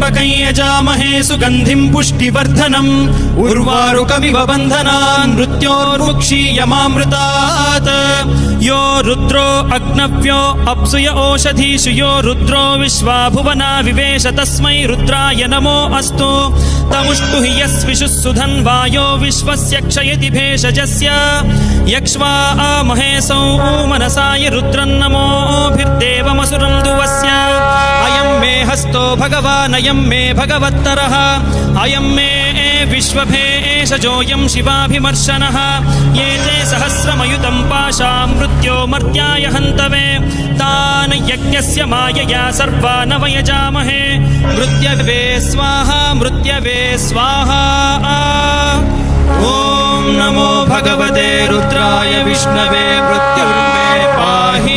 त्र्यम्बकं यजामहे सुगन्धिं पुष्टिवर्धनम् उर्वारुकमिव बन्धनान् मृत्योर्मुक्षीयमामृतात् यो रुद्रो अग्नव्यो अप्सुय ओषधीषु यो रुद्रो विश्वा भुवना विवेश तस्मै रुद्राय नमो अस्तु तमुष्टु हि यस्विषुः सुधन्वायो विश्वस्य क्षयति भेषजस्य यक्ष्वा महेशौ मनसाय रुद्रन्नमोभिर्देवमसुरं दुवस्य अयं मे हस्तो भगवान् अयं मे भगवत्तरः अयं मे विश्वभेषजोऽयं शिवाभिमर्शनः ये ते सहस्रमयुतं पाशां मृत्यो मर्त्याय हन्तवे तान् यज्ञस्य मायया सर्वान् वयजामहे मृत्यवे स्वाहा मृत्यवे स्वाहा ॐ नमो भगवते रुद्राय विष्णवे मृत्युर्मे पाहि